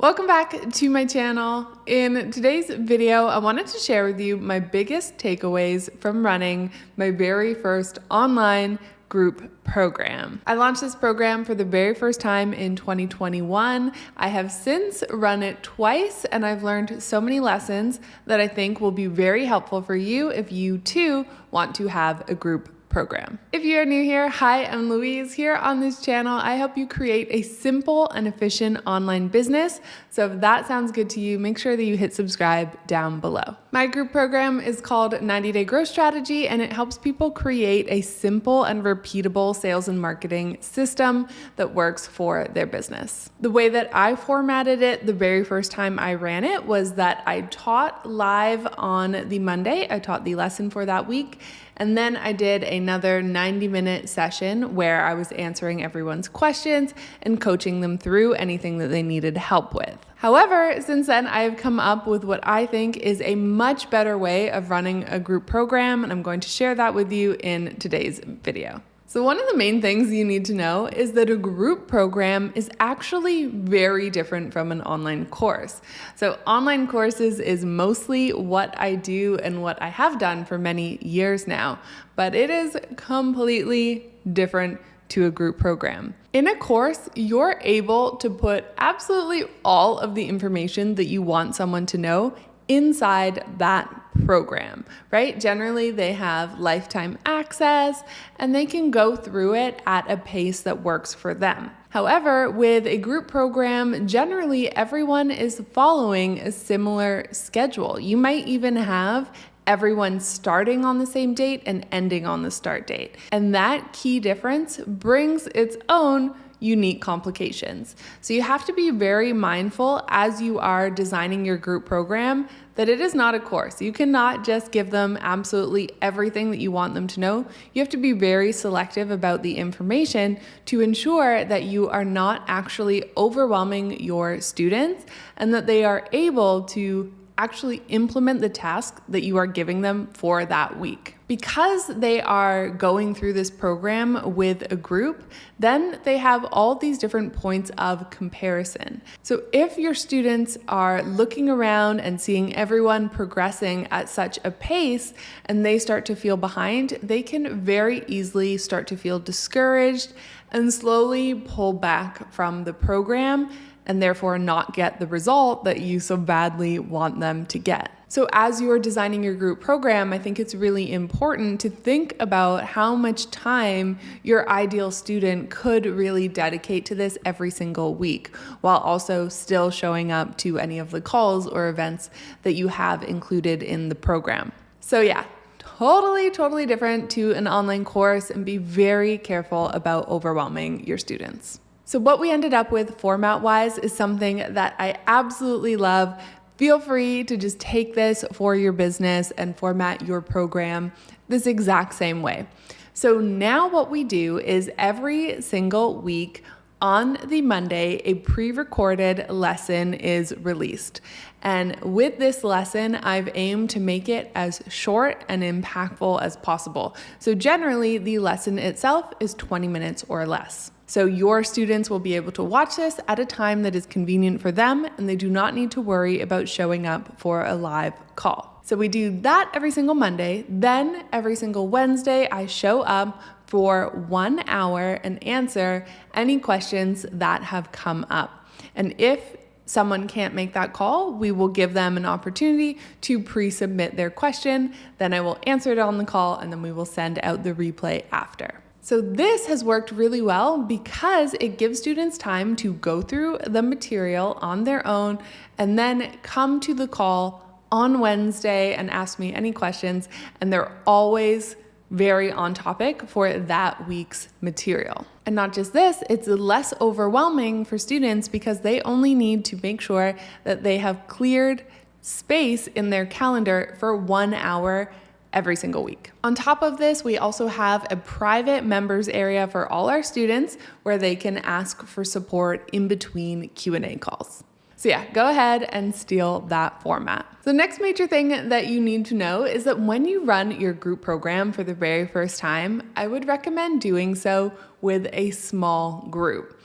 Welcome back to my channel. In today's video, I wanted to share with you my biggest takeaways from running my very first online group program. I launched this program for the very first time in 2021. I have since run it twice and I've learned so many lessons that I think will be very helpful for you if you too want to have a group program. If you are new here, hi, I'm Louise. Here on this channel, I help you create a simple and efficient online business. So if that sounds good to you, make sure that you hit subscribe down below. My group program is called 90-Day Growth Strategy, and it helps people create a simple and repeatable sales and marketing system that works for their business. The way that I formatted it the very first time I ran it was that I taught live on the Monday. I taught the lesson for that week. And then I did another 90-minute session where I was answering everyone's questions and coaching them through anything that they needed help with. However, since then, I have come up with what I think is a much better way of running a group program, and I'm going to share that with you in today's video. So one of the main things you need to know is that a group program is actually very different from an online course. So online courses is mostly what I do and what I have done for many years now, but it is completely different to a group program. In a course, you're able to put absolutely all of the information that you want someone to know inside that program, right? Generally, they have lifetime access and they can go through it at a pace that works for them. However, with a group program, generally everyone is following a similar schedule. You might even have everyone starting on the same date and ending on the start date. And that key difference brings its own unique complications. So you have to be very mindful as you are designing your group program that it is not a course. You cannot just give them absolutely everything that you want them to know. You have to be very selective about the information to ensure that you are not actually overwhelming your students and that they are able to actually implement the task that you are giving them for that week. Because they are going through this program with a group, then they have all these different points of comparison. So if your students are looking around and seeing everyone progressing at such a pace and they start to feel behind, they can very easily start to feel discouraged and slowly pull back from the program and therefore not get the result that you so badly want them to get. So as you're designing your group program, I think it's really important to think about how much time your ideal student could really dedicate to this every single week, while also still showing up to any of the calls or events that you have included in the program. So yeah, totally different to an online course, and be very careful about overwhelming your students. So what we ended up with format-wise is something that I absolutely love. Feel free to just take this for your business and format your program this exact same way. So now what we do is every single week on the Monday, a pre-recorded lesson is released. And with this lesson, I've aimed to make it as short and impactful as possible. So generally, the lesson itself is 20 minutes or less. So your students will be able to watch this at a time that is convenient for them, and they do not need to worry about showing up for a live call. So we do that every single Monday. Then every single Wednesday, I show up for 1 hour and answer any questions that have come up. And if someone can't make that call, we will give them an opportunity to pre-submit their question. Then I will answer it on the call, and then we will send out the replay after. So this has worked really well because it gives students time to go through the material on their own and then come to the call on Wednesday and ask me any questions, and they're always very on topic for that week's material. And not just this, it's less overwhelming for students because they only need to make sure that they have cleared space in their calendar for 1 hour every single week. On top of this, we also have a private members area for all our students where they can ask for support in between Q&A calls. So yeah, go ahead and steal that format. The next major thing that you need to know is that when you run your group program for the very first time, I would recommend doing so with a small group.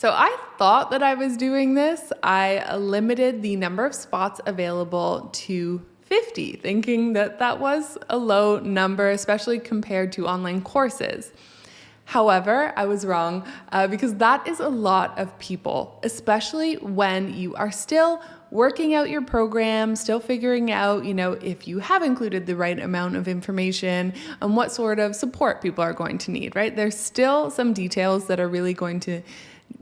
So I thought that I was doing this. I limited the number of spots available to 50, thinking that that was a low number, especially compared to online courses. However, I was wrong because that is a lot of people, especially when you are still working out your program, still figuring out, if you have included the right amount of information and what sort of support people are going to need, right? There's still some details that are really going to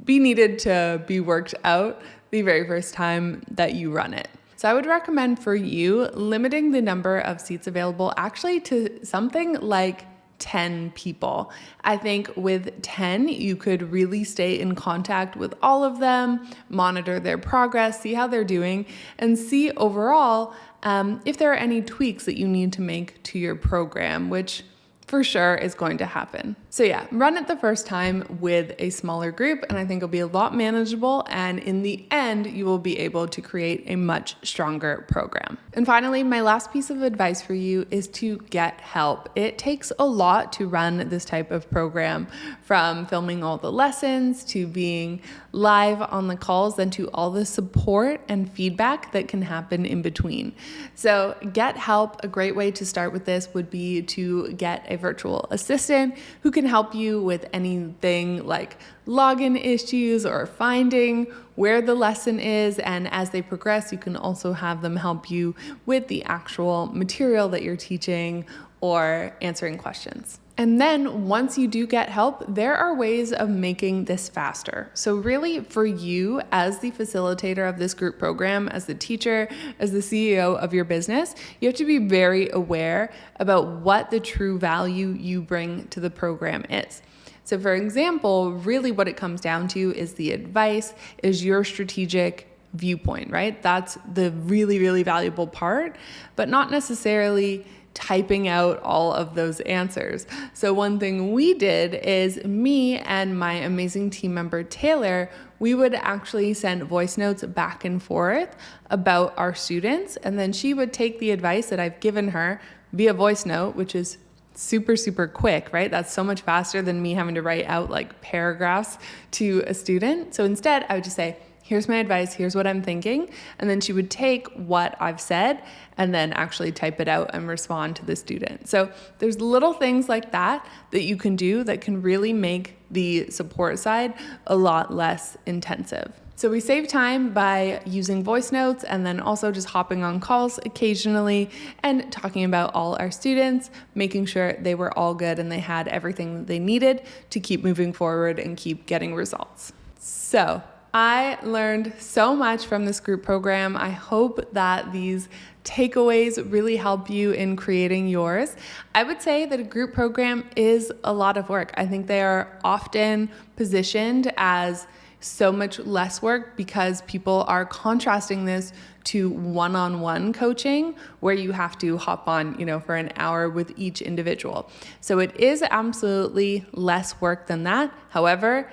be needed to be worked out the very first time that you run it. So I would recommend for you limiting the number of seats available actually to something like 10 people. I think with 10, you could really stay in contact with all of them, monitor their progress, see how they're doing, and see overall if there are any tweaks that you need to make to your program, which for sure is going to happen. So yeah, run it the first time with a smaller group, and I think it'll be a lot manageable, and in the end, you will be able to create a much stronger program. And finally, my last piece of advice for you is to get help. It takes a lot to run this type of program, from filming all the lessons to being live on the calls, and to all the support and feedback that can happen in between. So get help. A great way to start with this would be to get a virtual assistant who can help you with anything like login issues or finding where the lesson is. And as they progress, you can also have them help you with the actual material that you're teaching or answering questions. And then once you do get help, there are ways of making this faster. So really for you as the facilitator of this group program, as the teacher, as the CEO of your business, you have to be very aware about what the true value you bring to the program is. So for example, really what it comes down to is the advice, is your strategic viewpoint, right? That's the really, really valuable part, but not necessarily typing out all of those answers. So one thing we did is me and my amazing team member, Taylor, we would actually send voice notes back and forth about our students. And then she would take the advice that I've given her via voice note, which is super, super quick, right? That's so much faster than me having to write out like paragraphs to a student. So instead, I would just say, here's my advice, here's what I'm thinking. And then she would take what I've said and then actually type it out and respond to the student. So there's little things like that that you can do that can really make the support side a lot less intensive. So we save time by using voice notes and then also just hopping on calls occasionally and talking about all our students, making sure they were all good and they had everything they needed to keep moving forward and keep getting results. So I learned so much from this group program. I hope that these takeaways really help you in creating yours. I would say that a group program is a lot of work. I think they are often positioned as so much less work because people are contrasting this to one-on-one coaching where you have to hop on, for an hour with each individual. So it is absolutely less work than that. However,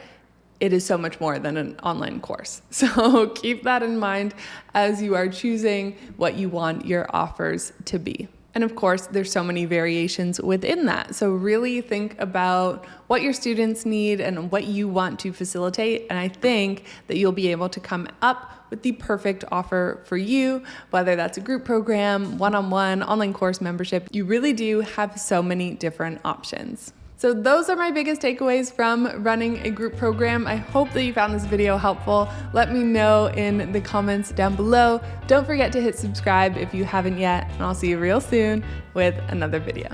it is so much more than an online course. So keep that in mind as you are choosing what you want your offers to be. And of course, there's so many variations within that. So really think about what your students need and what you want to facilitate. And I think that you'll be able to come up with the perfect offer for you, whether that's a group program, one-on-one, online course membership. You really do have so many different options. So those are my biggest takeaways from running a group program. I hope that you found this video helpful. Let me know in the comments down below. Don't forget to hit subscribe if you haven't yet, and I'll see you real soon with another video.